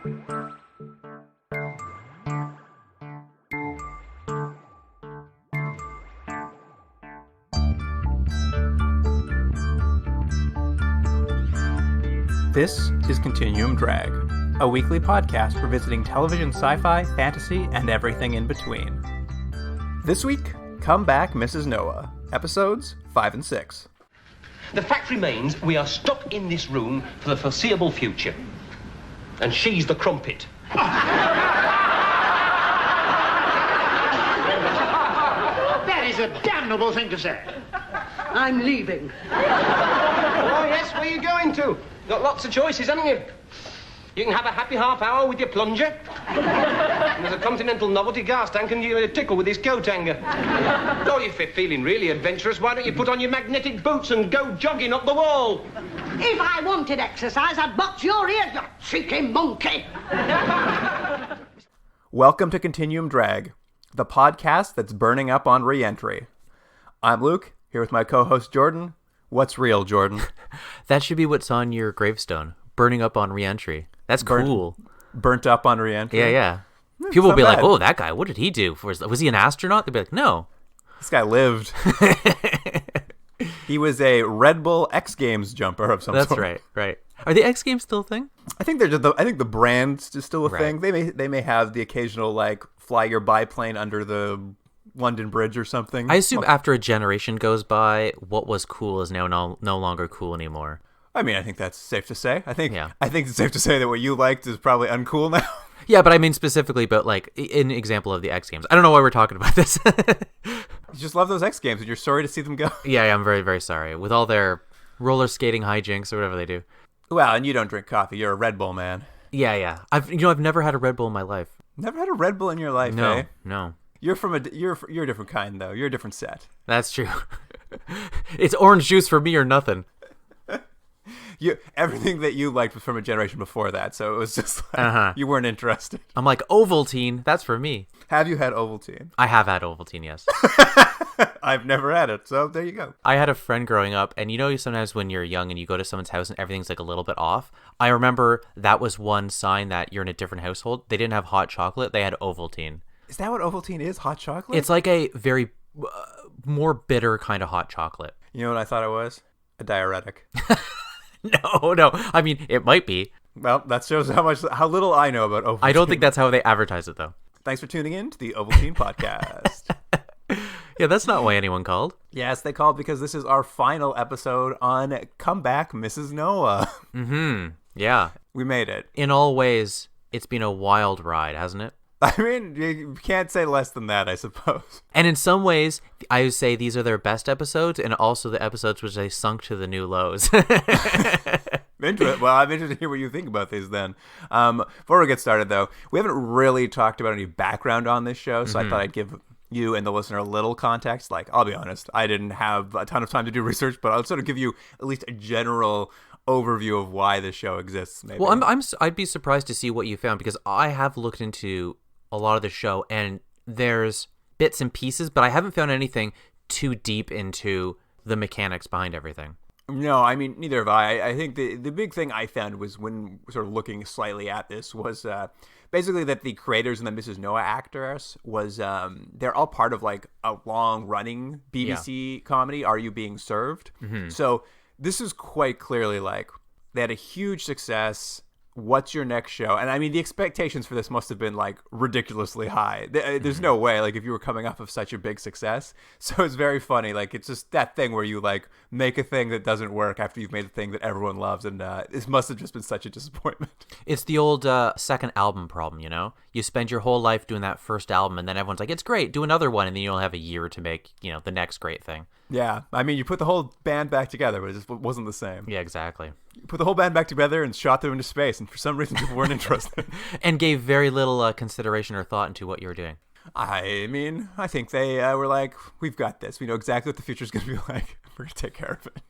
This is Continuum Drag, a weekly podcast revisiting television, sci-fi, fantasy, and everything in between. This week, Come Back, Mrs. Noah, episodes 5 and 6. The fact remains we are stuck in this room for the foreseeable future. And she's the crumpet. That is a damnable thing to say. I'm leaving. Oh, yes, where are you going to? Got lots of choices, haven't you? You can have a happy half hour with your plunger. And there's a continental novelty gas tank and you tickle with his coat hanger. Oh, if you're feeling really adventurous, why don't you put on your magnetic boots and go jogging up the wall? If I wanted exercise, I'd box your ears, you cheeky monkey. Welcome to Continuum Drag, the podcast that's burning up on re-entry. I'm Luke, here with my co-host Jordan. What's real, Jordan? That should be what's on your gravestone. Burning up on re-entry. That's cool. Burnt up on re-entry? Yeah. People will be like, oh, that guy, what did he do? Was he an astronaut? They'd be like, no. This guy lived. He was a Red Bull X Games jumper of some sort. That's right. Are the X Games still a thing? I think the brand is still a Right. thing. They may have the occasional, like, fly your biplane under the London Bridge or something. I assume after a generation goes by, what was cool is now no longer cool anymore. I mean, I think that's safe to say. I think Yeah. it's safe to say that what you liked is probably uncool now. Yeah, but I mean specifically about, like, an example of the X Games. I don't know why we're talking about this. You just love those X Games, and you're sorry to see them go. Yeah, I'm very, very sorry. With all their roller skating hijinks or whatever they do. Well, and you don't drink coffee. You're a Red Bull man. Yeah. I've never had a Red Bull in my life. Never had a Red Bull in your life, eh? No. You're a different kind, though. You're a different set. That's true. It's orange juice for me or nothing. Everything that you liked was from a generation before that, so it was just like you weren't interested. I'm like, Ovaltine, that's for me. Have you had Ovaltine? I have had Ovaltine, yes. I've never had it, so there you go. I had a friend growing up, and you know sometimes when you're young and you go to someone's house and everything's like a little bit off? I remember that was one sign that you're in a different household. They didn't have hot chocolate, they had Ovaltine. Is that what Ovaltine is? Hot chocolate? It's like a very more bitter kind of hot chocolate. You know what I thought it was? A diuretic. No. I mean, it might be. Well, that shows how little I know about Ovaltine. I don't think that's how they advertise it, though. Thanks for tuning in to the Ovaltine podcast. Yeah, that's not why anyone called. Yes, they called because this is our final episode on Come Back, Mrs. Noah. Yeah. We made it. In all ways, it's been a wild ride, hasn't it? I mean, you can't say less than that, I suppose. And in some ways, I would say these are their best episodes, and also the episodes which they sunk to the new lows. Well, I'm interested to hear what you think about these then. Before we get started, though, we haven't really talked about any background on this show, so I thought I'd give you and the listener a little context. Like, I'll be honest, I didn't have a ton of time to do research, but I'll sort of give you at least a general overview of why this show exists, maybe. Well, I'd be surprised to see what you found, because I have looked into a lot of the show, and there's bits and pieces, but I haven't found anything too deep into the mechanics behind everything. No, I mean, neither have I. I think the big thing I found was when sort of looking slightly at this was basically that the creators and the Mrs. Noah actress was they're all part of like a long-running BBC comedy, Are You Being Served? So this is quite clearly like they had a huge success. What's your next show? And I mean, the expectations for this must have been like ridiculously high. There's no way, like, if you were coming off of such a big success. So it's very funny. Like, it's just that thing where you like make a thing that doesn't work after you've made the thing that everyone loves. And this must have just been such a disappointment. It's the old second album problem, you know? You spend your whole life doing that first album, and then everyone's like, it's great, do another one. And then you'll have a year to make, the next great thing. Yeah. I mean, you put the whole band back together, but it just wasn't the same. Yeah, exactly. You put the whole band back together and shot them into space, and for some reason people weren't interested. And gave very little consideration or thought into what you were doing. I mean, I think they were like, we've got this. We know exactly what the future's going to be like. We're going to take care of it.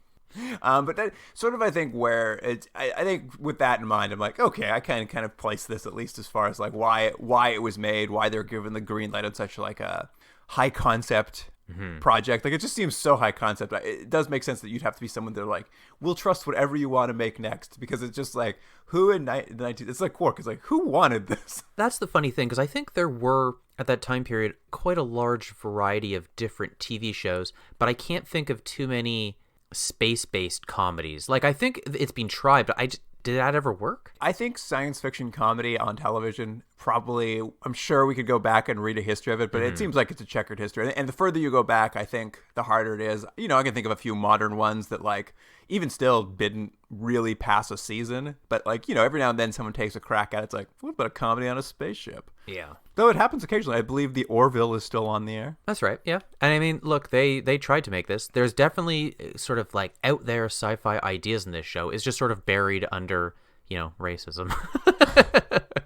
But that sort of, I think, where it's, I think with that in mind, I'm like, okay, I kind of place this at least as far as like why it was made, why they're given the green light on such like a high concept project. Like, it just seems so high concept. It does make sense that you'd have to be someone that like, we'll trust whatever you want to make next, because it's just like, who in the 19th, it's like Quark, it's like, who wanted this? That's the funny thing, because I think there were, at that time period, quite a large variety of different TV shows, but I can't think of too many space-based comedies. Like, I think it's been tried, but did that ever work? I think science fiction comedy on television, probably, I'm sure we could go back and read a history of it, but it seems like it's a checkered history. And the further you go back, I think the harder it is. You know, I can think of a few modern ones that, like, even still didn't really pass a season. But, like, you know, every now and then someone takes a crack at it. It's like, what about a comedy on a spaceship? Yeah. Though it happens occasionally. I believe the Orville is still on the air. That's right, yeah. And I mean, look, they tried to make this. There's definitely sort of, like, out there sci-fi ideas in this show. It's just sort of buried under, you know, racism.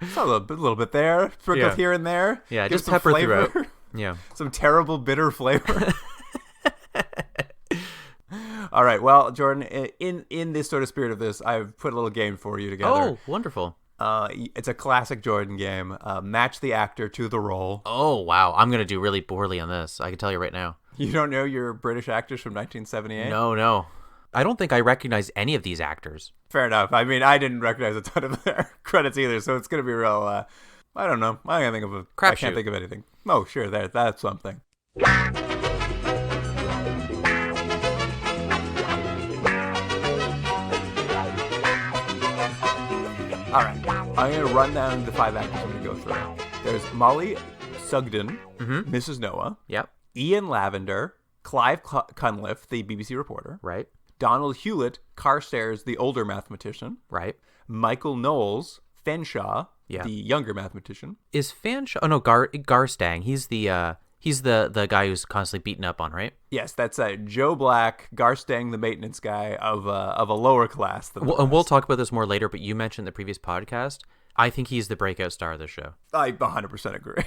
It's a little bit there, sprinkled here and there. Yeah, Give just some pepper flavor. throughout. Yeah. Some terrible, bitter flavor. All right, well, Jordan, in this sort of spirit of this, I've put a little game for you together. Oh, wonderful. It's a classic Jordan game. Match the actor to the role. Oh, wow. I'm going to do really poorly on this. I can tell you right now. You don't know your British actors from 1978? No. I don't think I recognize any of these actors. Fair enough. I mean, I didn't recognize a ton of their credits either, so it's going to be real, I don't know. I can't think of anything. Oh, sure, that's something. All right, I'm going to run down the 5 actors I'm going to go through. There's Molly Sugden, Mrs. Noah. Yep. Ian Lavender, Clive Cunliffe, the BBC reporter. Right. Donald Hewlett, Carstairs, the older mathematician. Right. Michael Knowles, Fenshaw, Yeah. the younger mathematician. Is Fanshawe? Oh no, Garstang. He's the guy who's constantly beaten up on, right? Yes, that's Joe Black, Garstang, the maintenance guy of a lower class than the And we'll rest. talk about this more later. But you mentioned in the previous podcast. I think he's the breakout star of the show. I 100% agree.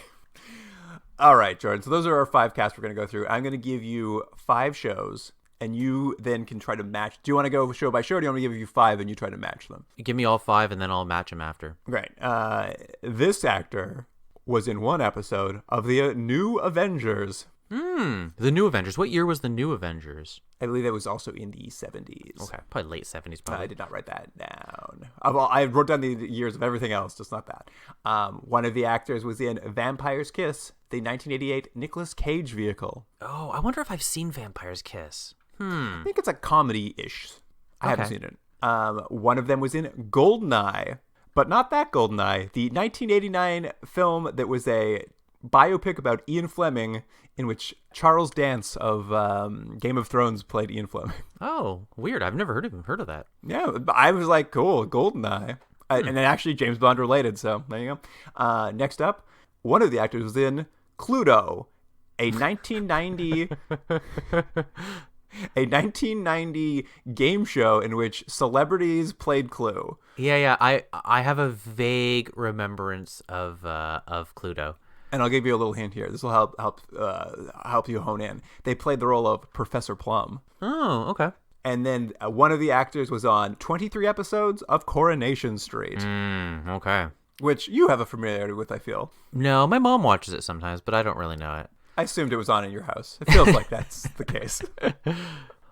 All right, Jordan. So those are our 5 casts we're going to go through. I'm going to give you 5 shows, and you then can try to match. Do you want to go show by show, or do you want me to give you 5 and you try to match them? Give me all 5, and then I'll match them after. Great. This actor was in one episode of the New Avengers. The New Avengers. What year was the New Avengers? I believe that was also in the 70s. Okay, probably late 70s. Probably. I did not write that down. I wrote down the years of everything else, just not that. One of the actors was in Vampire's Kiss, the 1988 Nicolas Cage vehicle. Oh, I wonder if I've seen Vampire's Kiss. I think it's a comedy-ish. I haven't Okay. seen it. One of them was in Goldeneye, but not that Goldeneye. The 1989 film that was a biopic about Ian Fleming, in which Charles Dance of Game of Thrones played Ian Fleming. Oh, weird. I've never heard of that. Yeah, I was like, cool, Goldeneye. And then actually James Bond related, so there you go. Next up, one of the actors was in Cluedo, a 1990 game show in which celebrities played Clue. Yeah. I have a vague remembrance of Cluedo. And I'll give you a little hint here. This will help you hone in. They played the role of Professor Plum. Oh, okay. And then one of the actors was on 23 episodes of Coronation Street, Okay. which you have a familiarity with, I feel. No, my mom watches it sometimes, but I don't really know it. I assumed it was on in your house. It feels like that's the case.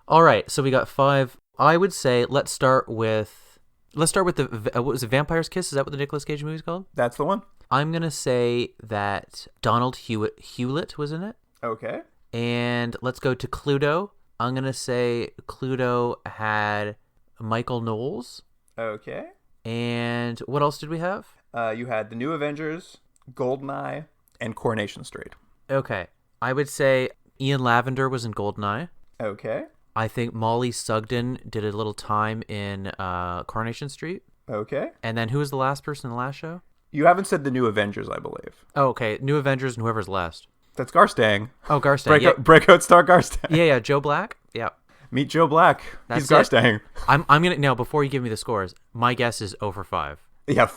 All right, so we got 5. I would say let's start with the what was it, Vampire's Kiss? Is that what the Nicolas Cage movie's called? That's the one. I'm gonna say that Donald Hewlett was in it, Okay. and let's go to Cluedo. I'm gonna say Cluedo had Michael Knowles, Okay. and what else did we have? You had The New Avengers, Goldeneye, and Coronation Street. Okay, I would say Ian Lavender was in Goldeneye. Okay. I think Molly Sugden did a little time in Coronation Street. Okay. And then who was the last person in the last show? You haven't said The New Avengers, I believe. Oh, okay. New Avengers and whoever's last. That's Garstang. Oh, Garstang. Breakout star Garstang. Yeah. Joe Black. Yeah. Meet Joe Black. He's That's it. Garstang. I'm gonna now before you give me the scores. My guess is 0 for 5. Yeah.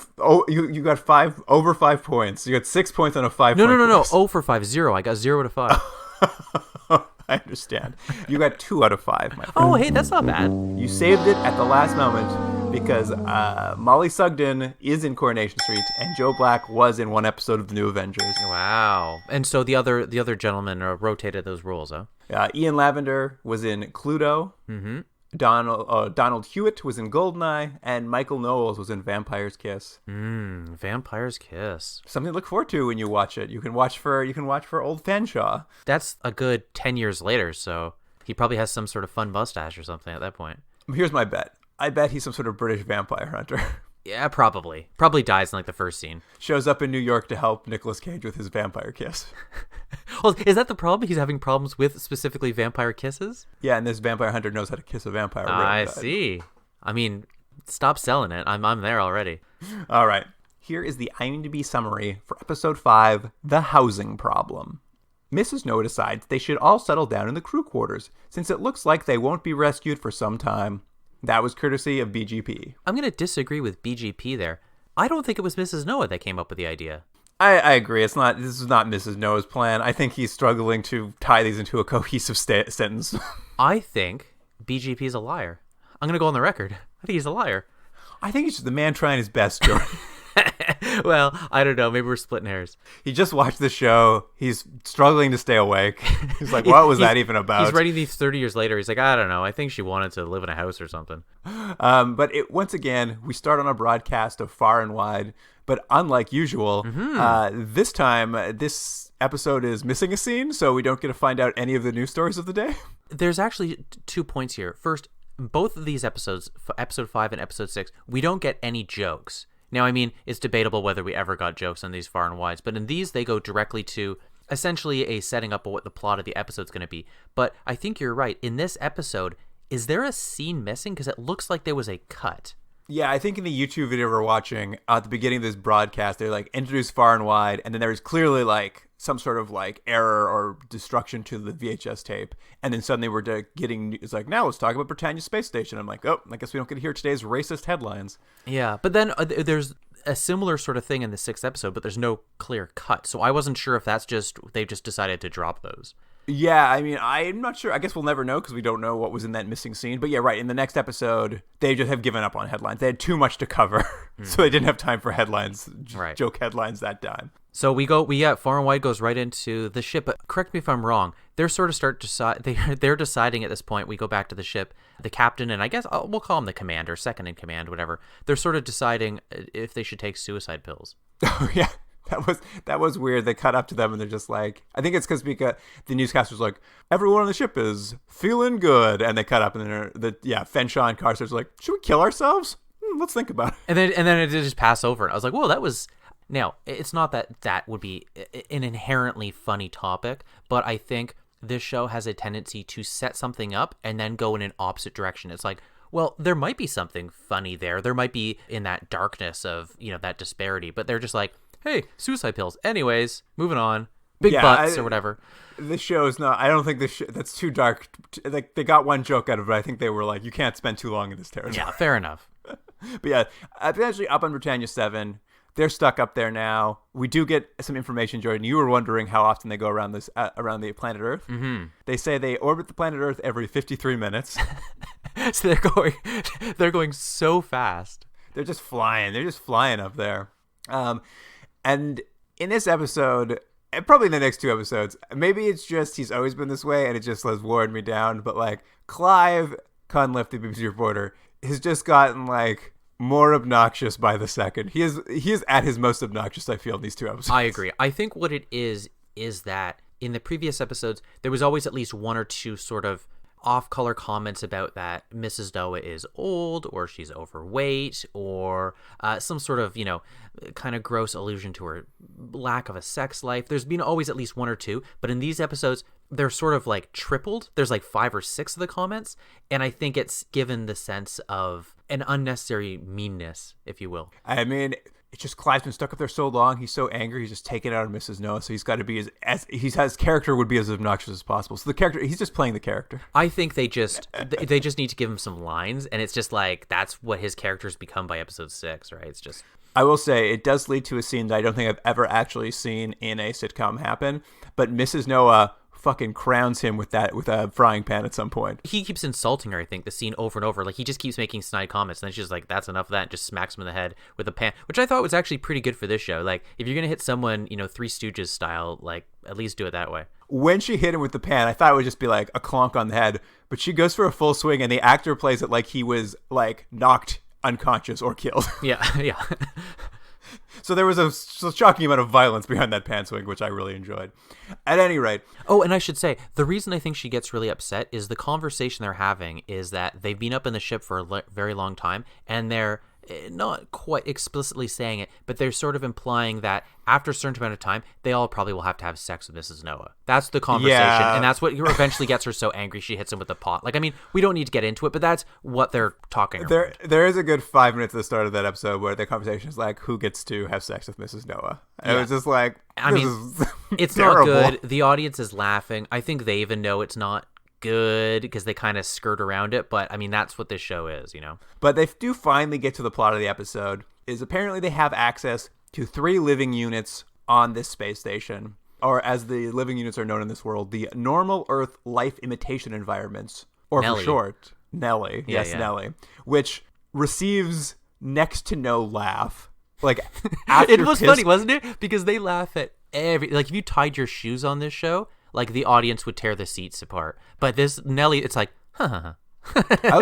You got over 5 points. You got 6 points on a 5. No. quiz. 0 for 5. 0. I got 0 to 5. I understand. You got 2 out of 5, my friend. Oh, hey, that's not bad. You saved it at the last moment. because Molly Sugden is in Coronation Street, and Joe Black was in one episode of The New Avengers. Wow. And so the other gentleman rotated those roles, huh? Ian Lavender was in Cluedo. Mm-hmm. Donald Hewitt was in Goldeneye, and Michael Knowles was in Vampire's Kiss. Vampire's Kiss. Something to look forward to when you watch it. You can watch for old Fanshawe. That's a good 10 years later, so he probably has some sort of fun mustache or something at that point. Here's my bet. I bet he's some sort of British vampire hunter. Yeah, probably. Probably dies in like the first scene. Shows up in New York to help Nicolas Cage with his vampire kiss. Well, is that the problem? He's having problems with specifically vampire kisses? Yeah, and this vampire hunter knows how to kiss a vampire. I see. I mean, stop selling it. I'm there already. All right. Here is the IMDb summary for episode 5, The Housing Problem. Mrs. Noah decides they should all settle down in the crew quarters, since it looks like they won't be rescued for some time. That was courtesy of BGP. I'm going to disagree with BGP there. I don't think it was Mrs. Noah that came up with the idea. I agree. This is not Mrs. Noah's plan. I think he's struggling to tie these into a cohesive sentence. I think BGP is a liar. I'm going to go on the record. I think he's a liar. I think he's just the man trying his best, Jordan. Well, I don't know. Maybe we're splitting hairs. He just watched the show. He's struggling to stay awake. He's like, what was that even about? He's writing these 30 years later. He's like, I don't know. I think she wanted to live in a house or something. But once again, we start on a broadcast of Far and Wide. But unlike usual, this time, this episode is missing a scene, so we don't get to find out any of the news stories of the day. There's actually 2 points here. First, both of these episodes, episode 5 and episode 6, we don't get any jokes. Now, I mean, it's debatable whether we ever got jokes on these Far and Wides, but in these, they go directly to essentially a setting up of what the plot of the episode's going to be. But I think you're right. In this episode, is there a scene missing? Because it looks like there was a cut. Yeah, I think in the YouTube video we're watching, at the beginning of this broadcast, they like introduce Far and Wide, and then there's clearly like some sort of like error or destruction to the VHS tape, and then suddenly we're it's like, now let's talk about Britannia Space Station. I'm like, oh, I guess we don't get to hear today's racist headlines. Yeah, but then there's a similar sort of thing in the 6th episode, but there's no clear cut, so I wasn't sure if they just decided to drop those. Yeah, I mean, I'm not sure. I guess we'll never know because we don't know what was in that missing scene. But yeah, right. In the next episode, they just have given up on headlines. They had too much to cover, so they didn't have time for headlines, joke headlines that time. So Far and Wide goes right into the ship. But correct me if I'm wrong. They're sort of they're deciding at this point. We go back to the ship. The captain and I guess we'll call him the commander, second in command, whatever. They're sort of deciding if they should take suicide pills. Oh yeah. That was weird. They cut up to them and they're just like, I think it's because the newscaster's like, everyone on the ship is feeling good, and they cut up and then Fenshaw and Carter's like, should we kill ourselves? Let's think about it. And then it just pass over. And I was like, whoa, that was. Now it's not that would be an inherently funny topic, but I think this show has a tendency to set something up and then go in an opposite direction. It's like, well, there might be something funny there. There might be in that darkness of that disparity, but they're just like, hey, suicide pills. Anyways, moving on. Big butts or whatever. This show is not. I don't think that's too dark. Like they got one joke out of it. I think they were like, you can't spend too long in this territory. Yeah, fair enough. But yeah, eventually up on Britannia 7, they're stuck up there now. We do get some information, Jordan. You were wondering how often they go around around the planet Earth. Mm-hmm. They say they orbit the planet Earth every 53 minutes. So they're going so fast. They're just flying. They're just flying up there. And in this episode, and probably in the next 2 episodes, maybe it's just he's always been this way and it just has worn me down. But like Clive Cunliffe, the BBC reporter, has just gotten like more obnoxious by the second. He is at his most obnoxious, I feel, in these 2 episodes. I agree. I think what it is that in the previous episodes, there was always at least 1 or 2 sort of off-color comments about that Mrs. Noah is old or she's overweight or some sort of, kind of gross allusion to her lack of a sex life. There's been always at least 1 or 2, but in these episodes, they're sort of like tripled. There's like 5 or 6 of the comments, and I think it's given the sense of an unnecessary meanness, if you will. I mean, it's just Clive's been stuck up there so long. He's so angry. He's just taking it out on Mrs. Noah. So he's got to be his character would be as obnoxious as possible. So the character, he's just playing the character. I think they just need to give him some lines, and it's just like that's what his character's become by episode 6, right? It's just. I will say it does lead to a scene that I don't think I've ever actually seen in a sitcom happen. But Mrs. Noah fucking crowns him with a frying pan at some point. He keeps insulting her, I think, the scene over and over. Like, he just keeps making snide comments, and then she's like, that's enough of that, and just smacks him in the head with a pan, which I thought was actually pretty good for this show. Like, if you're going to hit someone, Three Stooges style, like, at least do it that way. When she hit him with the pan, I thought it would just be like a clonk on the head, but she goes for a full swing, and the actor plays it like he was, like, knocked unconscious or killed. Yeah, yeah. So there was a shocking amount of violence behind that pan swing, which I really enjoyed. At any rate. Oh, and I should say, the reason I think she gets really upset is the conversation they're having is that they've been up in the ship for a very long time, and they're not quite explicitly saying it, but they're sort of implying that after a certain amount of time, they all probably will have to have sex with Mrs. Noah. That's the conversation, and that's what eventually gets her so angry she hits him with the pot. Like, I mean, we don't need to get into it, but that's what they're talking about. There is a good 5 minutes at the start of that episode where the conversation is like, who gets to have sex with Mrs. Noah? And it was just like, it's terrible. Not good. The audience is laughing. I think they even know it's not good because they kind of skirt around it, but I mean, that's what this show is, But they do finally get to the plot of the episode, is apparently they have access to 3 living units on this space station, or as the living units are known in this world, the normal Earth life imitation environments, or Nelly. For short, Nelly. Yeah, yes, yeah. Nelly, which receives next to no laugh. Like, after it was funny, wasn't it? Because they laugh at like, if you tied your shoes on this show, like, the audience would tear the seats apart. But this Nelly, it's like, I'll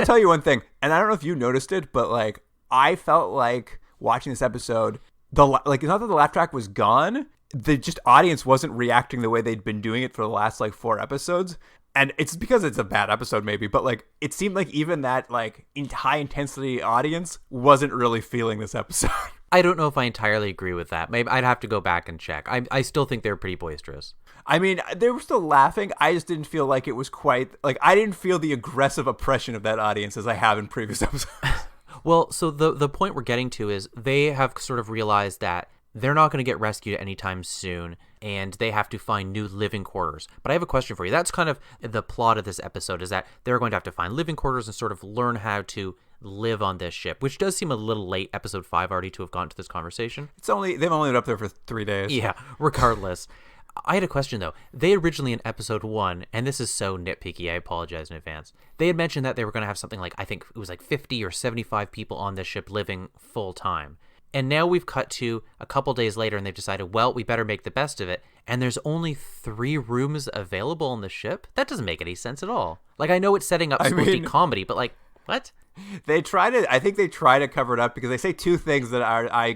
tell you one thing, and I don't know if you noticed it, but like, I felt like watching this episode, not that the laugh track was gone, the just audience wasn't reacting the way they'd been doing it for the last like 4 episodes. And it's because it's a bad episode maybe, but like, it seemed like even that like high intensity audience wasn't really feeling this episode. I don't know if I entirely agree with that. Maybe I'd have to go back and check. I still think they're pretty boisterous. I mean, they were still laughing. I just didn't feel like it was quite like, I didn't feel the aggressive oppression of that audience as I have in previous episodes. Well, so the point we're getting to is they have sort of realized that they're not going to get rescued anytime soon, and they have to find new living quarters. But I have a question for you. That's kind of the plot of this episode, is that they're going to have to find living quarters and sort of learn how to live on this ship, which does seem a little late, episode 5 already, to have gotten to this conversation. They've only been up there for 3 days. Yeah, regardless. I had a question, though. They originally, in episode 1, and this is so nitpicky, I apologize in advance, they had mentioned that they were going to have something like, I think it was like 50 or 75 people on this ship living full time. And now we've cut to a couple days later, and they've decided, well, we better make the best of it. And there's only 3 rooms available on the ship? That doesn't make any sense at all. Like, I know it's setting up supposed to be comedy, but like, what? I think they try to cover it up because they say 2 things that I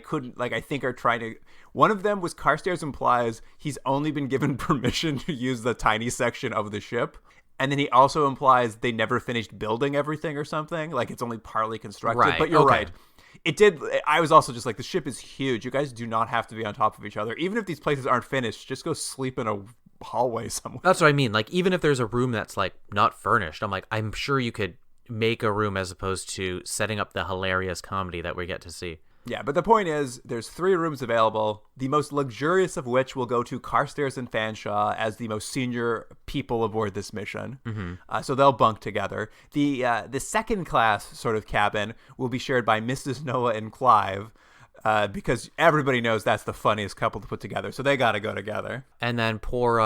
think are trying to. One of them was Carstairs implies he's only been given permission to use the tiny section of the ship. And then he also implies they never finished building everything or something. Like, it's only partly constructed. Right, but you're right. I was also just like, the ship is huge. You guys do not have to be on top of each other. Even if these places aren't finished, just go sleep in a hallway somewhere. That's what I mean. Like, even if there's a room that's like not furnished, I'm sure you could make a room as opposed to setting up the hilarious comedy that we get to see. Yeah, but the point is, there's 3 rooms available, the most luxurious of which will go to Carstairs and Fanshawe as the most senior people aboard this mission. Mm-hmm. So they'll bunk together. The second class sort of cabin will be shared by Mrs. Noah and Clive, because everybody knows that's the funniest couple to put together, so they got to go together. And then poor,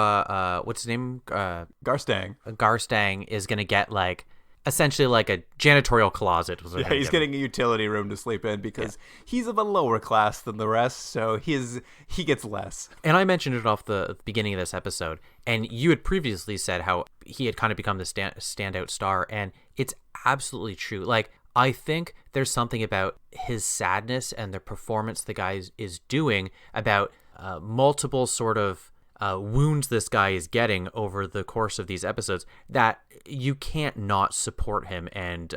what's his name? Garstang. Garstang is going to get like, essentially like a janitorial closet. Yeah, he's getting a utility room to sleep in because he's of a lower class than the rest, so he gets less. And I mentioned it off the beginning of this episode, and you had previously said how he had kind of become the standout star, and it's absolutely true. Like, I think there's something about his sadness and the performance the guy is doing about multiple sort of wounds this guy is getting over the course of these episodes that you can't not support him and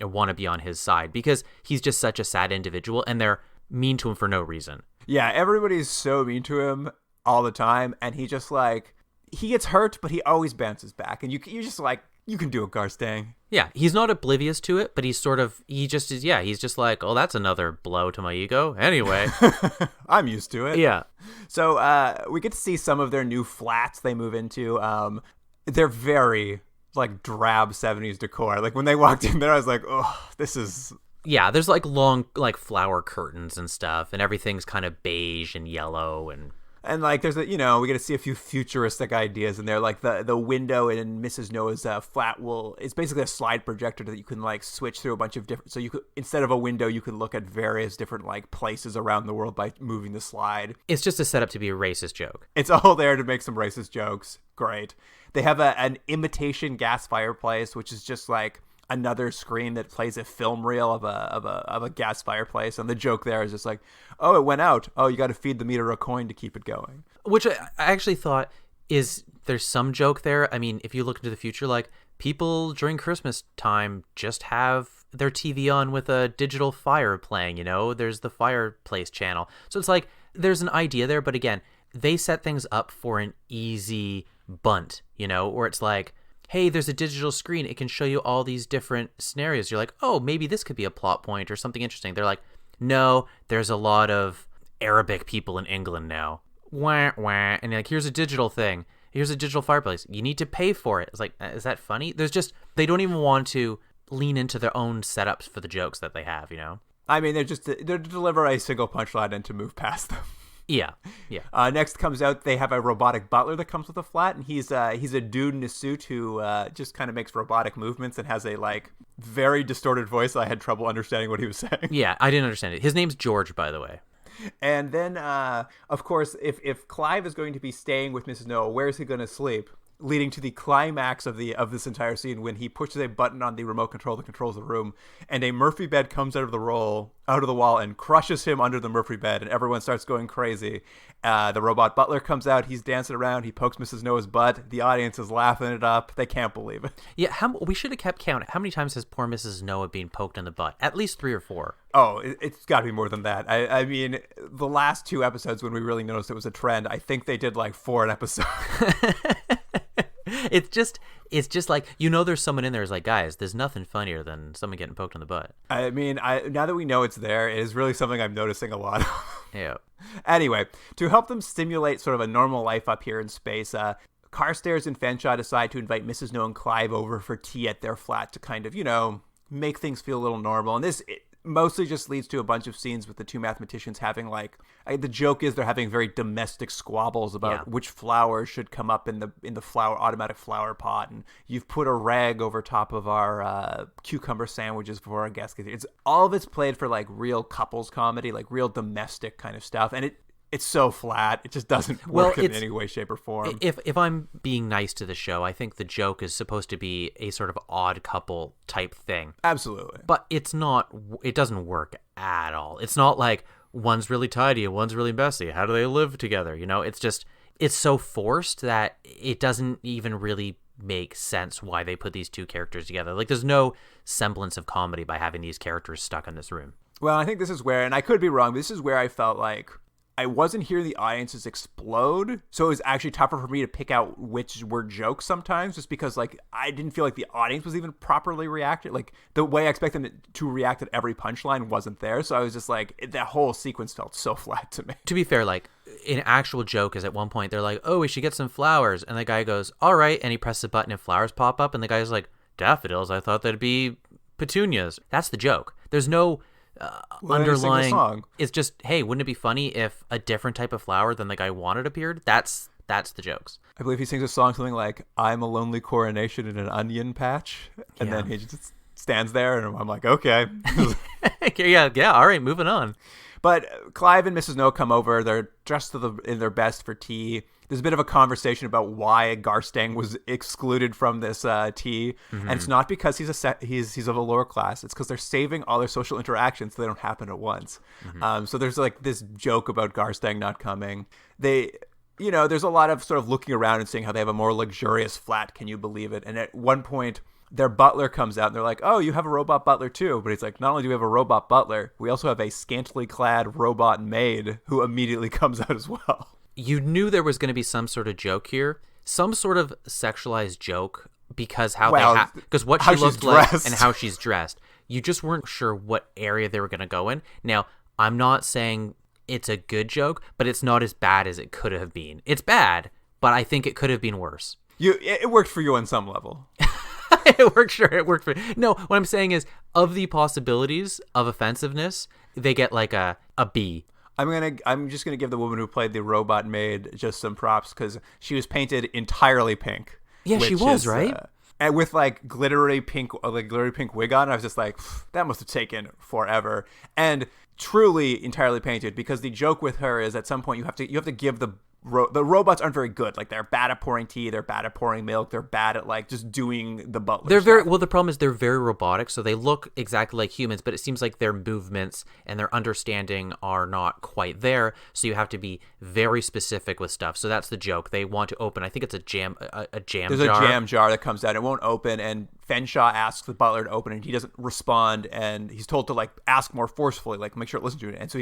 want to be on his side, because he's just such a sad individual and they're mean to him for no reason. Yeah, everybody's so mean to him all the time, and he just like, he gets hurt, but he always bounces back, and you're just like, you can do it, Garstang. Yeah, he's not oblivious to it, but he's just like, oh, that's another blow to my ego. Anyway. I'm used to it. Yeah. So we get to see some of their new flats they move into. They're very, like, drab 70s decor. Like, when they walked in there, I was like, oh, this is... Yeah, there's, like, long, like, flower curtains and stuff, and everything's kind of beige and yellow and... And like, there's we get to see a few futuristic ideas in there. Like the window in Mrs. Noah's flat it's basically a slide projector that you can like switch through a bunch of different. So you could, instead of a window, you could look at various different like places around the world by moving the slide. It's just a setup to be a racist joke. It's all there to make some racist jokes. Great. They have an imitation gas fireplace, which is just like another screen that plays a film reel of a gas fireplace, and the joke there is just like, oh, it went out. Oh, you got to feed the meter a coin to keep it going. Which I actually thought there's some joke there. I mean, if you look into the future, like people during Christmas time just have their TV on with a digital fire playing. There's the fireplace channel, so it's like there's an idea there. But again, they set things up for an easy bunt, where it's like, hey, there's a digital screen. It can show you all these different scenarios. You're like, oh, maybe this could be a plot point or something interesting. They're like, no, there's a lot of Arabic people in England now. Wah, wah. And like, here's a digital thing. Here's a digital fireplace. You need to pay for it. It's like, is that funny? They don't even want to lean into their own setups for the jokes that they have, I mean, they're to deliver a single punchline and to move past them. Yeah. Next comes out, they have a robotic butler that comes with a flat, and he's a dude in a suit who just kind of makes robotic movements and has a like very distorted voice. I had trouble understanding what he was saying. Yeah, I didn't understand it. His name's George, by the way. And then, of course, if Clive is going to be staying with Mrs. Noah, where is he going to sleep? Leading to the climax of this entire scene when he pushes a button on the remote control that controls the room, and a Murphy bed comes out of the wall and crushes him under the Murphy bed, and everyone starts going crazy. The robot butler comes out, he's dancing around, he pokes Mrs. Noah's butt, the audience is laughing it up, they can't believe it. Yeah, we should have kept count. How many times has poor Mrs. Noah been poked in the butt? At least 3 or 4. Oh, it's got to be more than that. I mean, the last 2 episodes when we really noticed it was a trend, I think they did like 4 an episode. It's just like, there's someone in there who's like, guys, there's nothing funnier than someone getting poked in the butt. I mean, now that we know it's there, it is really something I'm noticing a lot of. Yeah. Anyway, to help them stimulate sort of a normal life up here in space, Carstairs and Fanshawe decide to invite Mrs. Noah and Clive over for tea at their flat to kind of, make things feel a little normal. And this mostly just leads to a bunch of scenes with the 2 mathematicians having like, the joke is they're having very domestic squabbles about which flowers should come up in the automatic flower pot, and you've put a rag over top of our cucumber sandwiches before our guests get here. It's all of it's played for like real couples comedy, like real domestic kind of stuff, and it's so flat. It just doesn't work in any way, shape, or form. If I'm being nice to the show, I think the joke is supposed to be a sort of odd couple type thing. Absolutely. But it's not. It doesn't work at all. It's not like one's really tidy and one's really messy. How do they live together? It's so forced that it doesn't even really make sense why they put these 2 characters together. Like, there's no semblance of comedy by having these characters stuck in this room. Well, I think this is where, and I could be wrong, but this is where I felt like I wasn't hearing the audiences explode, so it was actually tougher for me to pick out which were jokes sometimes, just because like I didn't feel like the audience was even properly reacting. Like the way I expect them to react at every punchline wasn't there, so I was just like, that whole sequence felt so flat to me. To be fair, like an actual joke is at one point they're like, oh, we should get some flowers, and the guy goes, all right, and he presses a button and flowers pop up, and the guy's like, daffodils? I thought that'd be petunias. That's the joke. There's no underlying song. It's just, hey, wouldn't it be funny if a different type of flower than the guy wanted appeared? That's the jokes. I believe he sings a song something like, I'm a lonely coronation in an onion patch, and then he just stands there, and I'm like, okay. yeah, all right, moving on. But Clive and Mrs. Noah come over. They're dressed in their best for tea. There's a bit of a conversation about why Garstang was excluded from this tea, and it's not because he's of a lower class. It's because they're saving all their social interactions so they don't happen at once. So there's like this joke about Garstang not coming. There's a lot of sort of looking around and seeing how they have a more luxurious flat. Can you believe it? And at one point, their butler comes out and they're like, oh, you have a robot butler too. But he's like, not only do we have a robot butler, we also have a scantily clad robot maid who immediately comes out as well. You knew there was going to be some sort of joke here, some sort of sexualized joke, because what she looked like and how she's dressed. You just weren't sure what area they were going to go in. Now, I'm not saying it's a good joke, but it's not as bad as it could have been. It's bad, but I think it could have been worse. It worked for you on some level. It worked for you. No, what I'm saying is, of the possibilities of offensiveness, they get like a B. I'm just gonna give the woman who played the robot maid just some props because she was painted entirely pink. Yeah, she was, right? And with like glittery pink wig on. I was just like, that must have taken forever. And truly entirely painted, because the joke with her is at some point you have to give the robots aren't very good. Like, they're bad at pouring tea, they're bad at pouring milk, they're bad at like just doing the butler They're stuff. very well. The problem is they're very robotic, so they look exactly like humans, but it seems like their movements and their understanding are not quite there. So you have to be very specific with stuff. So that's the joke. They want to open. I think it's a jam jar. There's a jam jar that comes out. It won't open, and Fenshaw asks the butler to open it, and he doesn't respond, and he's told to like ask more forcefully, like make sure it listens to it. And so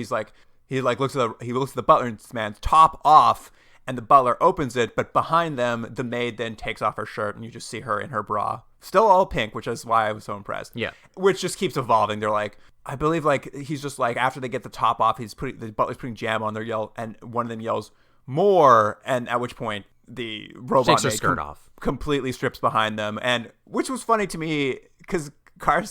he looks at the butler man's top off, and the butler opens it, but behind them, the maid then takes off her shirt, and you just see her in her bra, still all pink, which is why I was so impressed. Yeah, which just keeps evolving. They're like, I believe, like he's just like after they get the top off, the butler's putting jam on. And one of them yells more, and at which point the robot takes her maid skirt off, completely strips behind them, and which was funny to me because Clive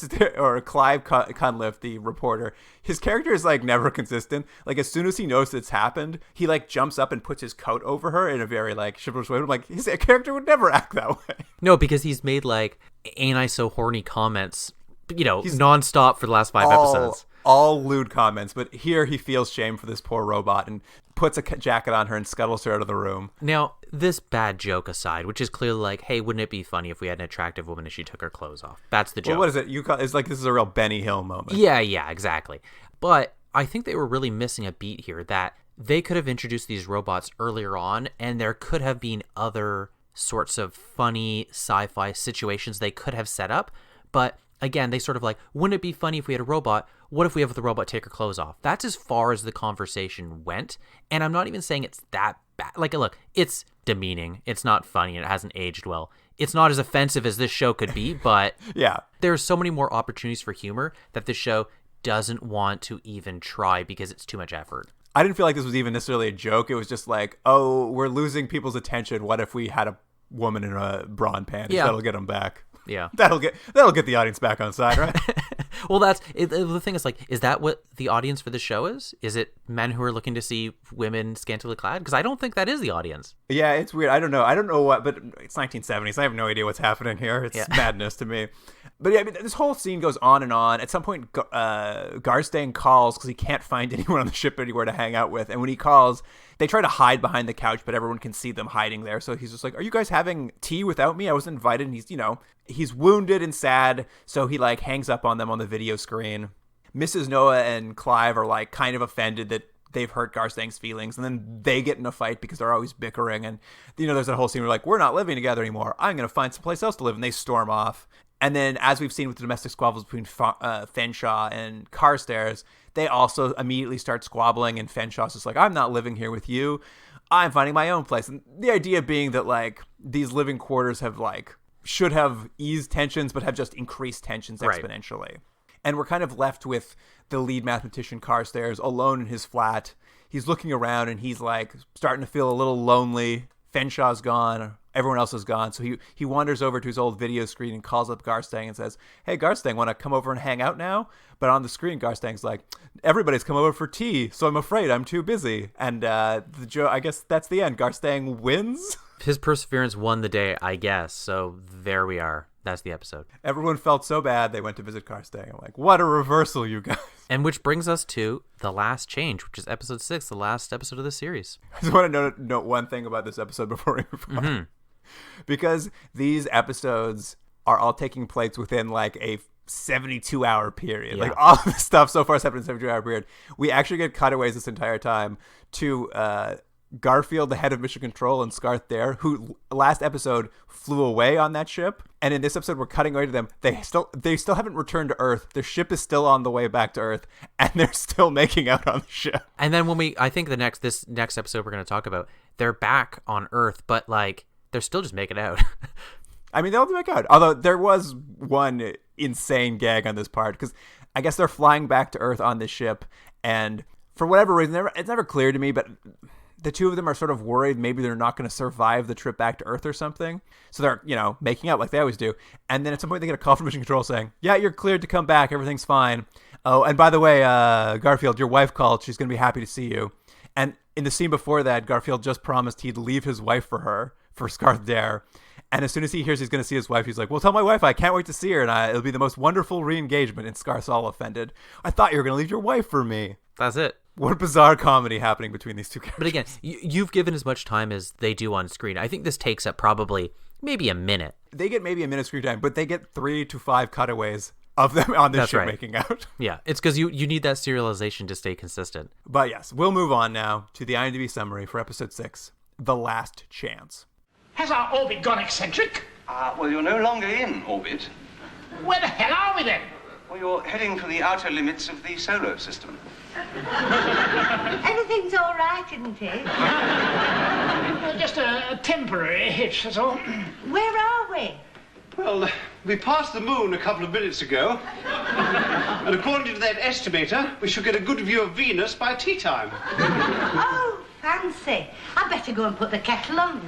Cunliffe, the reporter, his character is like never consistent. Like, as soon as he knows it's happened, he like jumps up and puts his coat over her in a very like chivalrous way. I'm like, his character would never act that way. No, because he's made like "ain't I so horny" comments, he's nonstop for the last 5 episodes. All lewd comments, but here he feels shame for this poor robot and puts a jacket on her and scuttles her out of the room. Now, this bad joke aside, which is clearly like, hey, wouldn't it be funny if we had an attractive woman and she took her clothes off? That's the joke. Well, what is it? It's like this is a real Benny Hill moment. Yeah, exactly. But I think they were really missing a beat here, that they could have introduced these robots earlier on, and there could have been other sorts of funny sci-fi situations they could have set up. But again, they sort of like, wouldn't it be funny if we had a robot? What if we have the robot take her clothes off? That's as far as the conversation went. And I'm not even saying it's that bad. Like, look, it's demeaning. It's not funny. And it hasn't aged well. It's not as offensive as this show could be, but yeah, there's so many more opportunities for humor that this show doesn't want to even try because it's too much effort. I didn't feel like this was even necessarily a joke. It was just like, oh, we're losing people's attention. What if we had a woman in a bra and panties? Yeah. That'll get them back. Yeah, that'll get the audience back on side, right? Well, the thing is, like, is that what the audience for the show is? Is it men who are looking to see women scantily clad? Because I don't think that is the audience. Yeah, it's weird. I don't know what, but it's 1970s. I have no idea what's happening here. It's madness to me. But yeah, I mean, this whole scene goes on and on. At some point, Garstang calls because he can't find anyone on the ship anywhere to hang out with. And when he calls, they try to hide behind the couch, but everyone can see them hiding there. So he's just like, are you guys having tea without me? I wasn't invited. And he's wounded and sad. So he like hangs up on them on the video screen. Mrs. Noah and Clive are like kind of offended that they've hurt Garstang's feelings. And then they get in a fight because they're always bickering. And, there's that whole scene where like, we're not living together anymore. I'm going to find someplace else to live. And they storm off. And then, as we've seen with the domestic squabbles between Fenshaw and Carstairs, they also immediately start squabbling, and Fenshaw's just like, I'm not living here with you. I'm finding my own place. And the idea being that, like, these living quarters have, like, should have eased tensions, but have just increased tensions exponentially. Right. And we're kind of left with the lead mathematician, Carstairs, alone in his flat. He's looking around, and he's, like, starting to feel a little lonely. Fenshaw's gone. Everyone else is gone. So he wanders over to his old video screen and calls up Garstang and says, hey, Garstang, want to come over and hang out now? But on the screen, Garstang's like, everybody's come over for tea, so I'm afraid I'm too busy. And I guess that's the end. Garstang wins. His perseverance won the day, I guess. So there we are. That's the episode. Everyone felt so bad they went to visit Garstang. I'm like, what a reversal, you guys. And which brings us to the last change, which is episode 6, the last episode of the series. I just want to note one thing about this episode before we move on. Mm-hmm. Because these episodes are all taking place within like a 72-hour period. Yeah. Like, all of the stuff so far has happened in a 72-hour period. We actually get cutaways this entire time to Garfield, the head of Mission Control, and Scarth Dare, who last episode flew away on that ship. And in this episode, we're cutting away to them. They still haven't returned to Earth. Their ship is still on the way back to Earth, and they're still making out on the ship. And then I think this next episode we're going to talk about, they're back on Earth, but like, they're still just making out. I mean, they'll make out. Although there was one insane gag on this part, because I guess they're flying back to Earth on this ship, and for whatever reason, it's never clear to me, but the two of them are sort of worried maybe they're not going to survive the trip back to Earth or something. So they're, making out like they always do. And then at some point they get a call from Mission Control saying, yeah, you're cleared to come back. Everything's fine. Oh, and by the way, Garfield, your wife called. She's going to be happy to see you. And in the scene before that, Garfield just promised he'd leave his wife for her, for Scarth Dare. And as soon as he hears he's going to see his wife, he's like, well, tell my wife I can't wait to see her, and it'll be the most wonderful re-engagement. And Scarth's all offended. I thought you were going to leave your wife for me. That's it. What bizarre comedy happening between these two characters. But again, you've given as much time as they do on screen. I think this takes up probably maybe a minute. They get maybe a minute screen time, but they get 3 to 5 cutaways of them on this ship making out. Yeah, it's because you need that serialization to stay consistent. But yes, we'll move on now to the IMDb summary for episode 6, The Last Chance. Has our orbit gone eccentric? Well, you're no longer in orbit. Where the hell are we then? Well, you're heading for the outer limits of the solar system. Everything's all right, isn't it? Just a temporary hitch, that's all. Where are we? Well, we passed the moon a couple of minutes ago. And according to that estimator, we should get a good view of Venus by tea time. Oh, fancy. I'd better go and put the kettle on.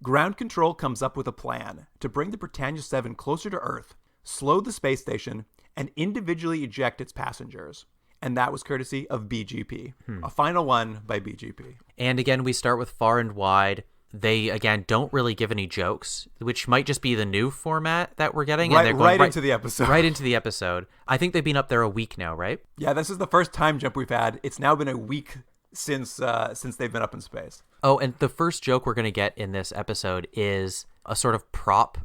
Ground Control comes up with a plan to bring the Britannia 7 closer to Earth, slow the space station, and individually eject its passengers. And that was courtesy of BGP. A final one by BGP. And again, we start with Far and Wide. They, again, don't really give any jokes, which might just be the new format that we're getting. Right, and they're going right into the episode. Right into the episode. I think they've been up there a week now, right? Yeah, this is the first time jump we've had. It's now been a week since they've been up in space. Oh, and the first joke we're going to get in this episode is a sort of prop.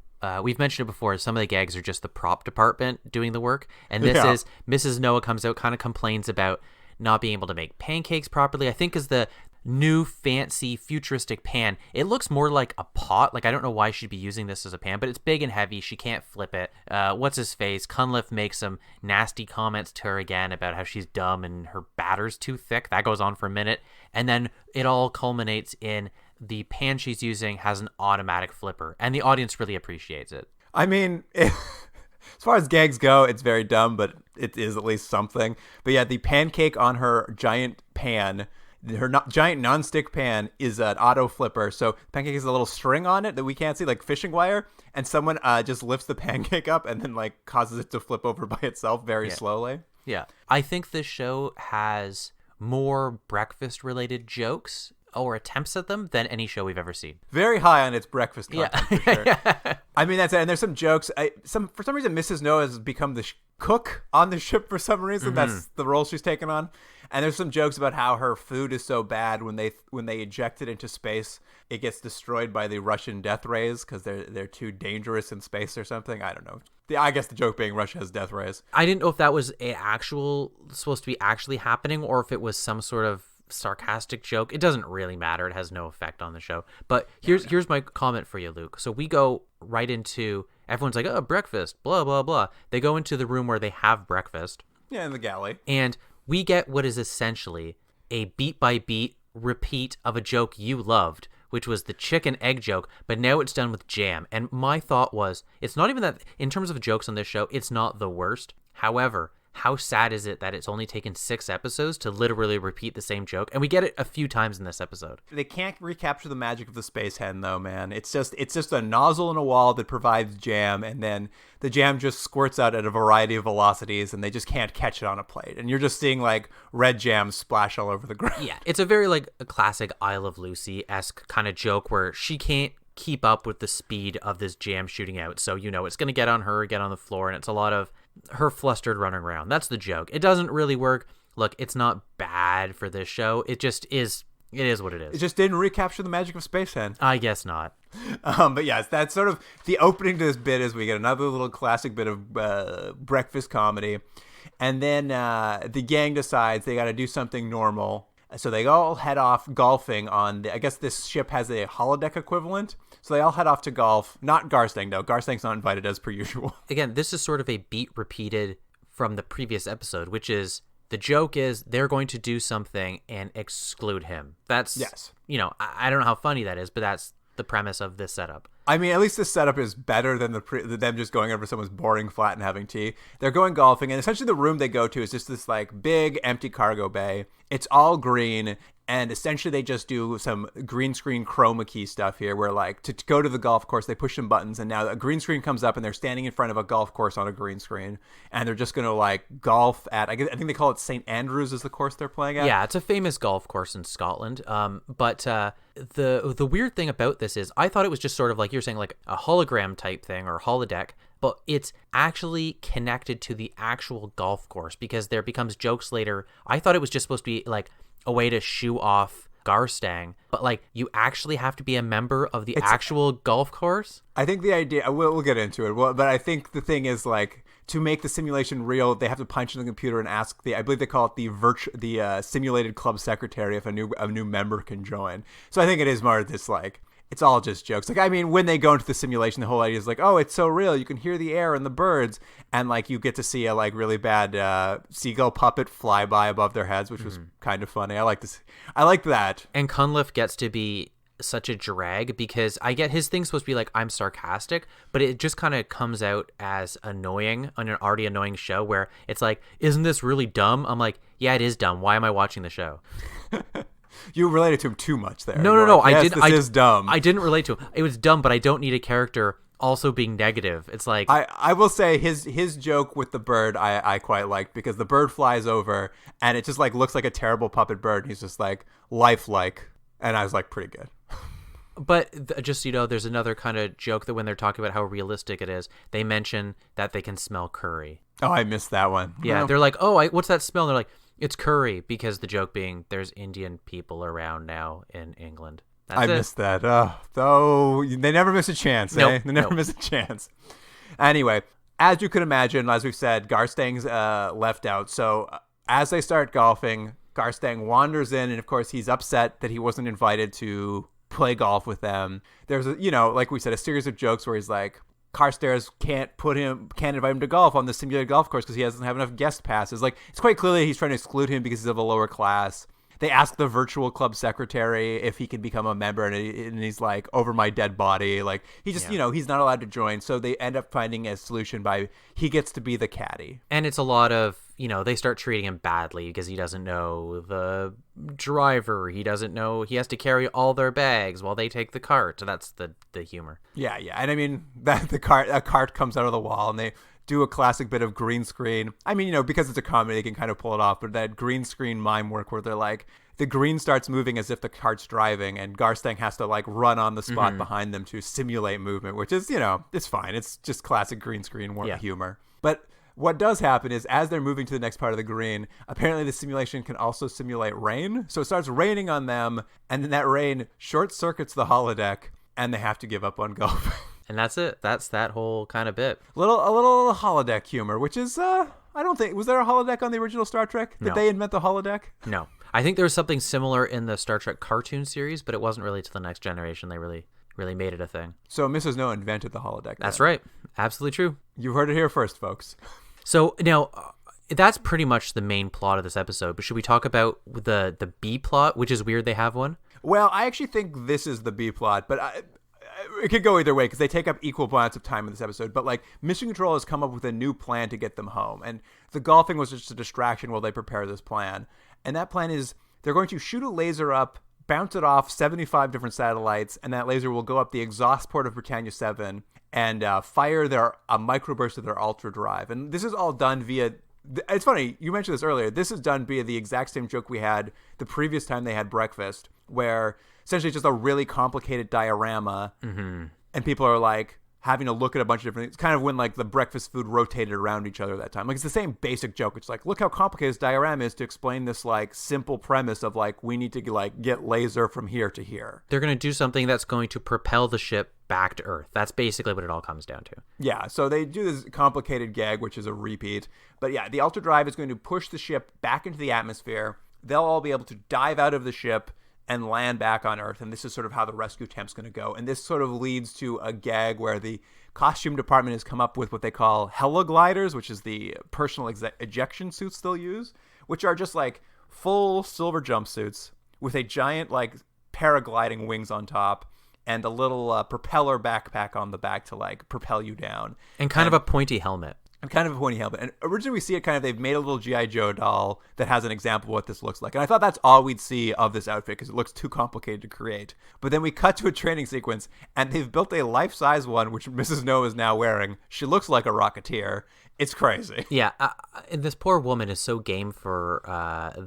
We've mentioned it before. Some of the gags are just the prop department doing the work. And this is Mrs. Noah comes out, kind of complains about not being able to make pancakes properly. I think is the new fancy futuristic pan. It looks more like a pot. Like, I don't know why she'd be using this as a pan, but it's big and heavy. She can't flip it. What's his face? Cunliffe makes some nasty comments to her again about how she's dumb and her batter's too thick. That goes on for a minute. And then it all culminates in the pan she's using has an automatic flipper, and the audience really appreciates it. I mean, as far as gags go, it's very dumb, but it is at least something. But yeah, the pancake on her giant pan, her giant nonstick pan, is an auto flipper. So pancake has a little string on it that we can't see, like fishing wire, and someone just lifts the pancake up and then like causes it to flip over by itself very slowly. Yeah. I think this show has more breakfast-related jokes or attempts at them than any show we've ever seen. Very high on its breakfast content, for sure. I mean, that's it. And there's some jokes. For some reason, Mrs. Noah has become the cook on the ship for some reason. That's the role she's taken on. And there's some jokes about how her food is so bad when they eject it into space, it gets destroyed by the Russian death rays because they're too dangerous in space or something. I don't know. I guess the joke being Russia has death rays. I didn't know if that was supposed to be actually happening or if it was some sort of sarcastic joke. It doesn't really matter. It has no effect on the show. But here's my comment for you, Luke. So we go right into, everyone's like, oh, breakfast, blah, blah, blah. They go into the room where they have breakfast. Yeah, in the galley. And we get what is essentially a beat-by-beat repeat of a joke you loved, which was the chicken egg joke, but now it's done with jam. And my thought was, it's not even that, in terms of jokes on this show, it's not the worst. However, how sad is it that it's only taken 6 episodes to literally repeat the same joke? And we get it a few times in this episode. They can't recapture the magic of the space hen, though, man. It's just a nozzle in a wall that provides jam, and then the jam just squirts out at a variety of velocities, and they just can't catch it on a plate. And you're just seeing, like, red jam splash all over the ground. Yeah, it's a very, like, a classic Isle of Lucy-esque kind of joke where she can't keep up with the speed of this jam shooting out. So, you know, it's going to get on her, get on the floor, and it's a lot of her flustered running around. That's the joke. It doesn't really work. Look, it's not bad for this show. It just is. It is what it is. It just didn't recapture the magic of Space Hen. I guess not. But yes, that's sort of the opening to this bit. Is we get another little classic bit of breakfast comedy, and then the gang decides they got to do something normal. So they all head off golfing on I guess this ship has a holodeck equivalent. So they all head off to golf. Not Garstang, though. Garstang's not invited as per usual. Again, this is sort of a beat repeated from the previous episode, which is the joke is they're going to do something and exclude him. That's, yes. You know, I don't know how funny that is, but that's the premise of this setup. I mean, at least this setup is better than them just going over someone's boring flat and having tea. They're going golfing, and essentially the room they go to is just this like big empty cargo bay. It's all green. And essentially they just do some green screen chroma key stuff here where like to go to the golf course, they push some buttons and now a green screen comes up and they're standing in front of a golf course on a green screen. And they're just going to like golf at, I think they call it St. Andrews is the course they're playing at. Yeah, it's a famous golf course in Scotland. But the weird thing about this is I thought it was just sort of like you're saying like a hologram type thing or holodeck. But it's actually connected to the actual golf course because there becomes jokes later. I thought it was just supposed to be like a way to shoo off Garstang, but like you actually have to be a member of the actual golf course. I think the idea, we'll get into it, but I think the thing is like to make the simulation real, they have to punch in the computer and ask I believe they call it the simulated club secretary if a new member can join. So I think it is more this like, it's all just jokes. Like, I mean, when they go into the simulation, the whole idea is like, oh, it's so real. You can hear the air and the birds. And, like, you get to see a, like, really bad seagull puppet fly by above their heads, which was kind of funny. I like that. And Cunliffe gets to be such a drag because I get his thing's supposed to be like, I'm sarcastic, but it just kind of comes out as annoying on an already annoying show where it's like, isn't this really dumb? I'm like, yeah, it is dumb. Why am I watching the show? You related to him too much there. No. Yes, this is dumb. I didn't relate to him. It was dumb, but I don't need a character also being negative. It's like I will say his joke with the bird I quite liked because the bird flies over and it just like looks like a terrible puppet bird. And he's just like lifelike, and I was like pretty good. But just there's another kind of joke that when they're talking about how realistic it is, they mention that they can smell curry. Oh, I missed that one. Yeah, they're like, oh, what's that smell? And they're like, it's curry, because the joke being there's Indian people around now in England. I missed that. Though they never miss a chance. Nope, They never miss a chance. Anyway, as you can imagine, as we've said, Garstang's left out. So as they start golfing, Garstang wanders in, and of course he's upset that he wasn't invited to play golf with them. There's like we said, a series of jokes where he's like, Carstairs can't invite him to golf on the simulated golf course because he doesn't have enough guest passes. Like, it's quite clearly he's trying to exclude him because he's of a lower class. They ask the virtual club secretary if he can become a member, and he's like, over my dead body. Like, he just, he's not allowed to join. So they end up finding a solution by he gets to be the caddy. And it's a lot of, they start treating him badly because he doesn't know the driver. He doesn't know he has to carry all their bags while they take the cart. So that's the humor. Yeah. And I mean, a cart comes out of the wall and they do a classic bit of green screen. I mean, because it's a comedy, they can kind of pull it off, but that green screen mime work where they're like, the green starts moving as if the cart's driving, and Garstang has to like run on the spot behind them to simulate movement, which is, it's fine. It's just classic green screen humor. But what does happen is as they're moving to the next part of the green, apparently the simulation can also simulate rain. So it starts raining on them, and then that rain short circuits the holodeck, and they have to give up on golf. And that's it. That's that whole kind of bit. A little holodeck humor, which is, I don't think, was there a holodeck on the original Star Trek? Did they invent the holodeck? No. I think there was something similar in the Star Trek cartoon series, but it wasn't really to the Next Generation. They really made it a thing. So Mrs. No invented the holodeck. That's right. Absolutely true. You heard it here first, folks. So now, that's pretty much the main plot of this episode, but should we talk about the B plot, which is weird they have one? Well, I actually think this is the B plot, but it could go either way because they take up equal amounts of time in this episode. But like, Mission Control has come up with a new plan to get them home, and the golfing was just a distraction while they prepare this plan. And that plan is they're going to shoot a laser up, bounce it off 75 different satellites, and that laser will go up the exhaust port of Britannia 7 and fire a microburst of their ultra drive. And this is all done via. It's funny, you mentioned this earlier. This is done via the exact same joke we had the previous time they had breakfast, where essentially it's just a really complicated diorama, and people are like having to look at a bunch of different things. It's kind of when like the breakfast food rotated around each other that time. Like, it's the same basic joke. It's like, look how complicated this diorama is to explain this like simple premise of like, we need to like get laser from here to here. They're going to do something that's going to propel the ship back to Earth. That's basically what it all comes down to. Yeah, so they do this complicated gag, which is a repeat. But yeah, the ultra drive is going to push the ship back into the atmosphere. They'll all be able to dive out of the ship and land back on Earth, and this is sort of how the rescue attempt's going to go. And this sort of leads to a gag where the costume department has come up with what they call heligliders, which is the personal ejection suits they'll use, which are just like full silver jumpsuits with a giant like paragliding wings on top and a little propeller backpack on the back to like propel you down. And kind of a pointy helmet. and kind of a pointy helmet. And originally we see it kind of, they've made a little G.I. Joe doll that has an example of what this looks like. And I thought that's all we'd see of this outfit because it looks too complicated to create. But then we cut to a training sequence and they've built a life-size one, which Mrs. Noah is now wearing. She looks like a Rocketeer. It's crazy. Yeah, and this poor woman is so game for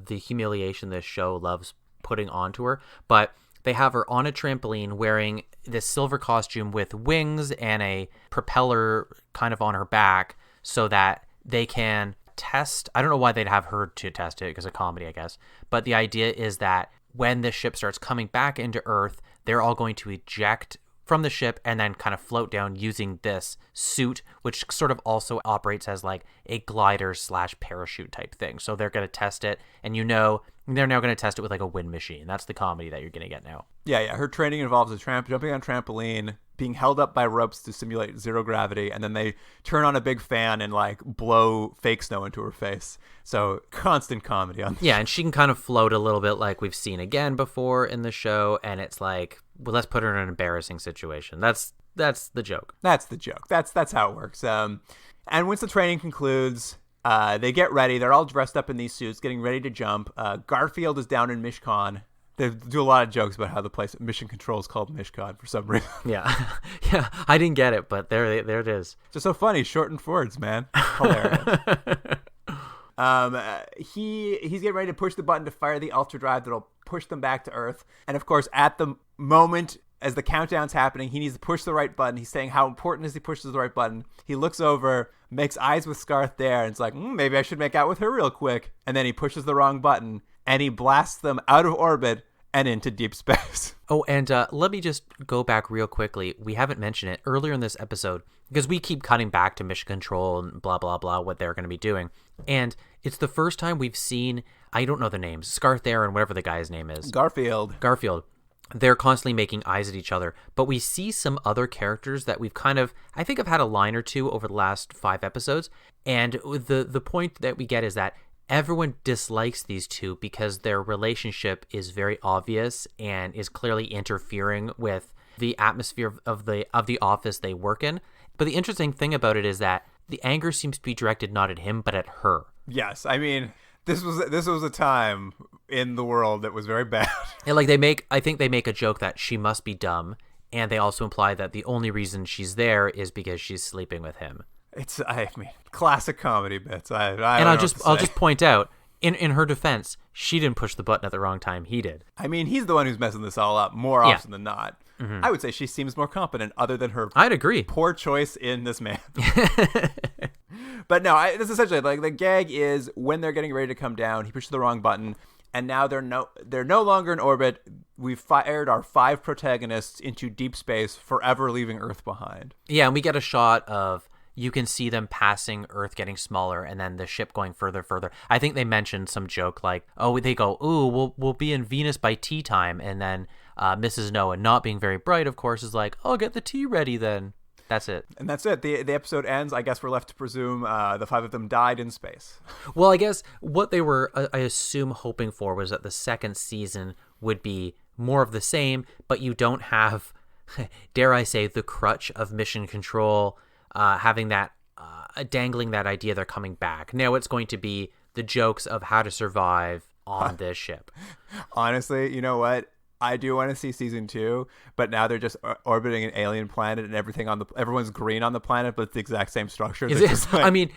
the humiliation this show loves putting onto her. But they have her on a trampoline wearing this silver costume with wings and a propeller kind of on her back so that they can test. I don't know why they'd have her to test it because of comedy, I guess. But the idea is that when the ship starts coming back into Earth, they're all going to eject from the ship and then kind of float down using this suit, which sort of also operates as like a glider / parachute type thing. So they're going to test it, and they're now going to test it with like a wind machine. That's the comedy that you're going to get now. Yeah. Her training involves jumping on a trampoline, being held up by ropes to simulate zero gravity, and then they turn on a big fan and like blow fake snow into her face. So constant comedy on. Yeah, and she can kind of float a little bit like we've seen again before in the show, and it's like, well, let's put her in an embarrassing situation. That's the joke. That's the joke. That's how it works. And once the training concludes, they get ready. They're all dressed up in these suits, getting ready to jump. Garfield is down in Mishkan. They do a lot of jokes about how the place Mission Control is called Mishkan for some reason. Yeah, yeah. I didn't get it, but there it is. Just so funny, shortened words, man. Hilarious. He's getting ready to push the button to fire the ultra drive that'll push them back to Earth. And of course, at the moment as the countdown's happening, he needs to push the right button. He's saying how important is he pushes the right button. He looks over, makes eyes with Scarth there, and it's like, maybe I should make out with her real quick. And then he pushes the wrong button, and he blasts them out of orbit and into deep space. Oh, and let me just go back real quickly. We haven't mentioned it earlier in this episode because we keep cutting back to Mission Control and blah, blah, blah, what they're going to be doing. And it's the first time we've seen, I don't know the names, Scarth there and whatever the guy's name is. Garfield. They're constantly making eyes at each other. But we see some other characters that we've kind of, I think I've had a line or two over the last 5 episodes. And the point that we get is that everyone dislikes these two because their relationship is very obvious and is clearly interfering with the atmosphere of the office they work in. But the interesting thing about it is that the anger seems to be directed not at him, but at her. Yes, I mean, this was a time in the world that was very bad. And like I think they make a joke that she must be dumb, and they also imply that the only reason she's there is because she's sleeping with him. I mean, classic comedy bits. I'll just point out, in her defense, she didn't push the button at the wrong time. He did. I mean, he's the one who's messing this all up more often than not. Mm-hmm. I would say she seems more competent, other than her. I'd agree. Poor choice in this man. But no, this is essentially like the gag is when they're getting ready to come down, he pushes the wrong button, and now they're no longer in orbit. We've fired our 5 protagonists into deep space, forever leaving Earth behind. Yeah, and we get a shot of. You can see them passing Earth getting smaller and then the ship going further. I think they mentioned some joke like, they go, we'll be in Venus by tea time. And then Mrs. Noah, not being very bright, of course, is like, get the tea ready then. That's it. And that's it. The episode ends. I guess we're left to presume the 5 of them died in space. Well, I guess what they were, I assume, hoping for was that the second season would be more of the same, but you don't have, dare I say, the crutch of Mission Control having that dangling that idea they're coming back. Now it's going to be the jokes of how to survive on this ship. Honestly, you know what? I do want to see season 2, but now they're just orbiting an alien planet and everyone's green on the planet, but it's the exact same structure. I mean,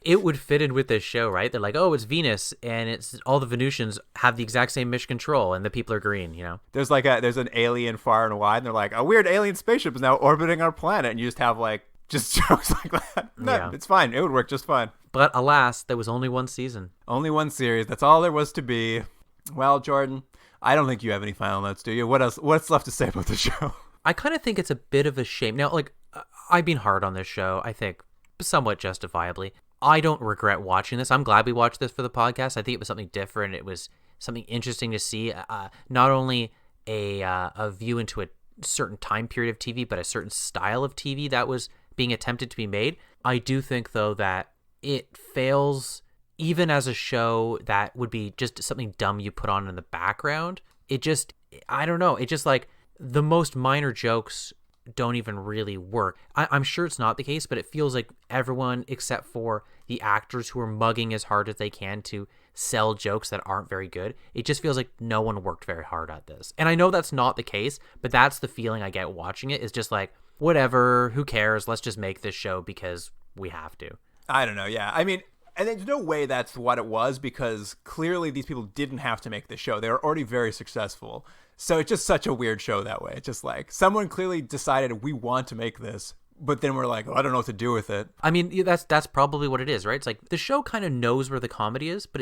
it would fit in with this show, right? They're like, it's Venus, and it's all the Venusians have the exact same Mission Control, and the people are green. You know, there's an alien far and wide, and they're like, a weird alien spaceship is now orbiting our planet, and you just have like. Just jokes like that. No, yeah. It's fine. It would work just fine. But alas, there was only one season. Only one series. That's all there was to be. Well, Jordan, I don't think you have any final notes, do you? What's left to say about the show? I kind of think it's a bit of a shame. Now, like, I've been hard on this show, I think, somewhat justifiably. I don't regret watching this. I'm glad we watched this for the podcast. I think it was something different. It was something interesting to see. Not only a view into a certain time period of TV, but a certain style of TV that was being attempted to be made. I do think, though, that it fails even as a show that would be just something dumb you put on in the background. It just, I don't know. It just like the most minor jokes don't even really work. I'm sure it's not the case, but it feels like everyone except for the actors who are mugging as hard as they can to sell jokes that aren't very good, it just feels like no one worked very hard at this. And I know that's not the case, but that's the feeling I get watching it, is just like, whatever, who cares? Let's just make this show because we have to. I don't know, yeah. I mean, and there's no way that's what it was, because clearly these people didn't have to make the show. They were already very successful. So it's just such a weird show that way. It's just like someone clearly decided we want to make this, but then we're like, oh, I don't know what to do with it. I mean, that's probably what it is, right? It's like the show kind of knows where the comedy is, but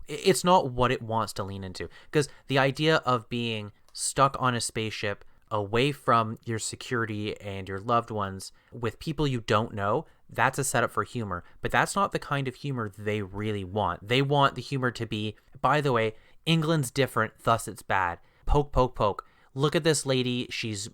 it's not what it wants to lean into. Because the idea of being stuck on a spaceship away from your security and your loved ones with people you don't know, that's a setup for humor. But that's not the kind of humor they really want. They want the humor to be, by the way, England's different, thus it's bad. Poke, poke, poke. Look at this lady. She's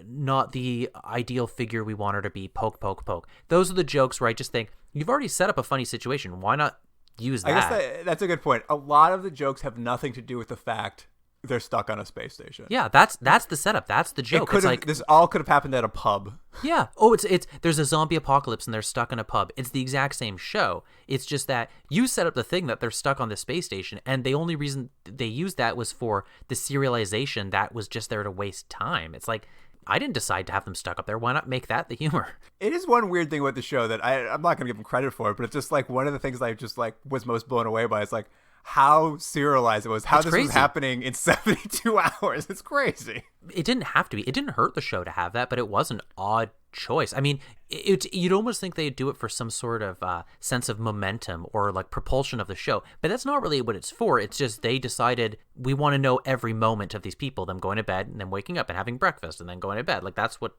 not the ideal figure we want her to be. Poke, poke, poke. Those are the jokes where I just think, you've already set up a funny situation. Why not use that? I guess that's a good point. A lot of the jokes have nothing to do with the fact they're stuck on a space station. Yeah, that's the setup. That's the joke. It's like, this all could have happened at a pub. Yeah. Oh, it's there's a zombie apocalypse and they're stuck in a pub. It's the exact same show. It's just that you set up the thing that they're stuck on the space station, and the only reason they used that was for the serialization that was just there to waste time. It's like, I didn't decide to have them stuck up there. Why not make that the humor? It is one weird thing with the show that I'm not going to give them credit for, but it's just like one of the things that I just like was most blown away by. It's like how serialized it was, how this was happening in 72 hours. It's crazy. It didn't have to be. It didn't hurt the show to have that, but it was an odd choice. I mean, you'd almost think they'd do it for some sort of sense of momentum or like propulsion of the show, but that's not really what it's for. It's just they decided we want to know every moment of these people, them going to bed and then waking up and having breakfast and then going to bed. Like that's what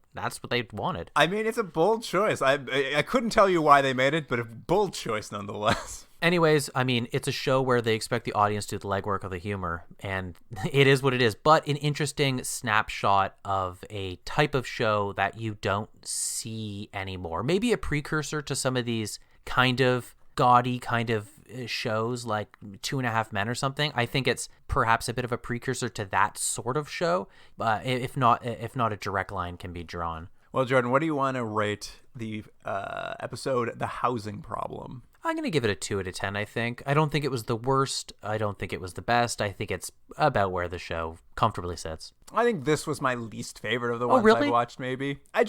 they wanted. I mean, it's a bold choice. I couldn't tell you why they made it, but a bold choice nonetheless. Anyways, I mean, it's a show where they expect the audience to do the legwork of the humor, and it is what it is, but an interesting snapshot of a type of show that you don't see anymore. Maybe a precursor to some of these kind of gaudy kind of shows like 2.5 Men or something. I think it's perhaps a bit of a precursor to that sort of show, if not a direct line can be drawn. Well, Jordan, what do you want to rate the episode The Housing Problem? I'm going to give it a 2 out of 10, I think. I don't think it was the worst. I don't think it was the best. I think it's about where the show comfortably sits. I think this was my least favorite of the ones I've watched, maybe. I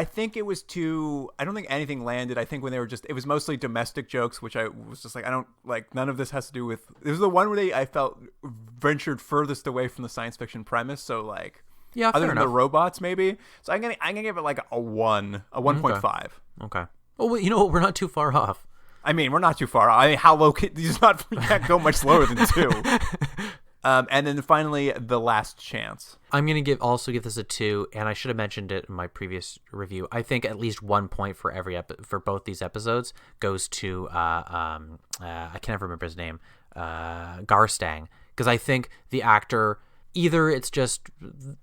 think it was too... I don't think anything landed. I think when they were it was mostly domestic jokes, which I was just like, I don't... Like, none of this has to do with... It was the one where I felt ventured furthest away from the science fiction premise, so like... Yeah, other than the robots, maybe. So I'm gonna give it like a 1.5. Okay. Well, you know what? We're not too far off. I mean, we're not too far off. I mean, how low can you can't go much lower than 2. And then finally, The Last Chance. I'm gonna give this a 2, and I should have mentioned it in my previous review. I think at least 1 point for for both these episodes goes to I can never remember his name, Garstang, because I think the actor. Either it's just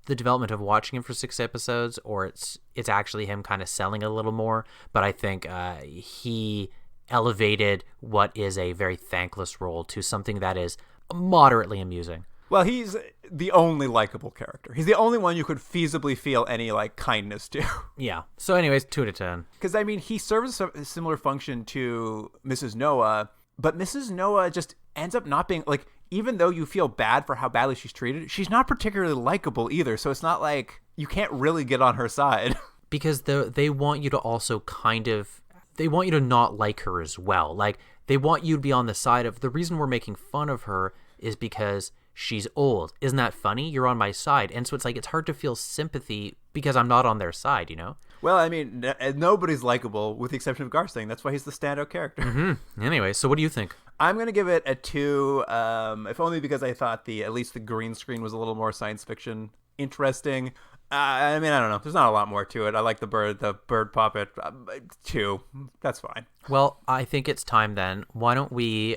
the development of watching him for 6 episodes, or it's actually him kind of selling a little more. But I think he elevated what is a very thankless role to something that is moderately amusing. Well, he's the only likable character. He's the only one you could feasibly feel any like kindness to. Yeah. So anyways, 2 out of 10. Because I mean, he serves a similar function to Mrs. Noah, but Mrs. Noah just ends up not being like... Even though you feel bad for how badly she's treated, she's not particularly likable either. So it's not like you can't really get on her side. Because they want you to also they want you to not like her as well. Like, they want you to be on the side of, the reason we're making fun of her is because she's old. Isn't that funny? You're on my side. And so it's like, it's hard to feel sympathy because I'm not on their side, you know? Well, I mean, nobody's likable with the exception of Garstang. That's why he's the standout character. Mm-hmm. Anyway, so what do you think? I'm going to give it a 2, if only because I thought at least the green screen was a little more science fiction interesting. I mean, I don't know. There's not a lot more to it. I like the bird puppet. 2. That's fine. Well, I think it's time then. Why don't we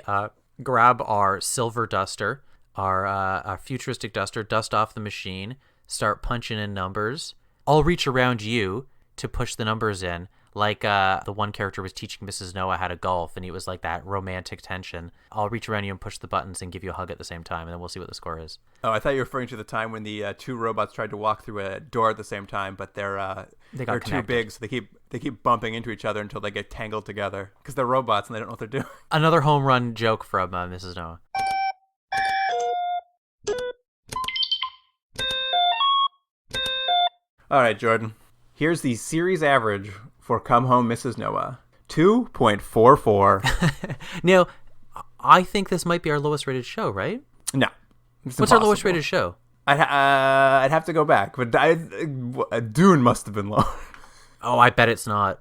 grab our silver duster, our futuristic duster, dust off the machine, start punching in numbers. I'll reach around you to push the numbers in. Like the one character was teaching Mrs. Noah how to golf, and it was like that romantic tension. I'll reach around you and push the buttons and give you a hug at the same time, and then we'll see what the score is. Oh, I thought you were referring to the time when the two robots tried to walk through a door at the same time, but they're too big, so they keep bumping into each other until they get tangled together because they're robots and they don't know what they're doing. Another home run joke from Mrs. Noah. All right, Jordan. Here's the series average for Come Home, Mrs. Noah. 2.44. Now, I think this might be our lowest rated show, right? No. What's our lowest rated show? I'd have to go back, but Dune must have been low. Oh, I bet it's not.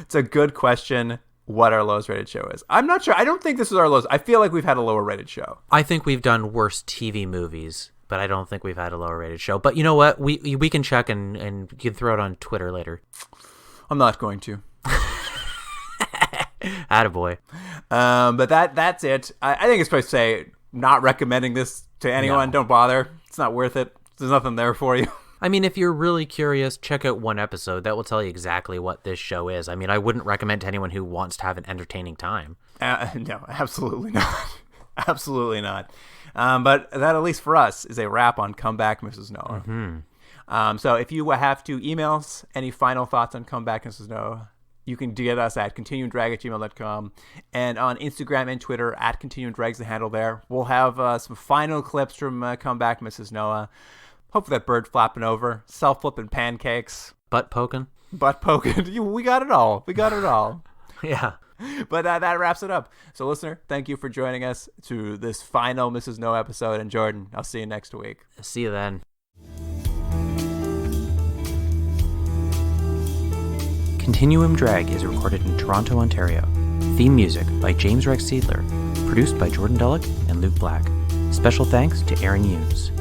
It's a good question what our lowest rated show is. I'm not sure. I don't think this is our lowest. I feel like we've had a lower rated show. I think we've done worse TV movies, but I don't think we've had a lower rated show. But you know what? We can check and you can throw it on Twitter later. I'm not going to. Attaboy. But that's it. I think it's supposed to say not recommending this to anyone. No. Don't bother. It's not worth it. There's nothing there for you. I mean, if you're really curious, check out one episode. That will tell you exactly what this show is. I mean, I wouldn't recommend to anyone who wants to have an entertaining time. No, absolutely not. Absolutely not. But that, at least for us, is a wrap on Come Back, Mrs. Noah. Mm-hmm. So if you have to email us any final thoughts on Come Back, Mrs. Noah, you can get us at continuumdrag@gmail.com, and on Instagram and Twitter at continuumdrag's the handle there. We'll have some final clips from Come Back, Mrs. Noah. Hopefully that bird flapping over, self-flipping pancakes. Butt poking. We got it all. Yeah. But that wraps it up. So, listener, thank you for joining us to this final Mrs. Noah episode. And Jordan, I'll see you next week. See you then. Continuum Drag is recorded in Toronto, Ontario. Theme music by James Rex Seidler. Produced by Jordan Dullock and Luke Black. Special thanks to Aaron Hughes.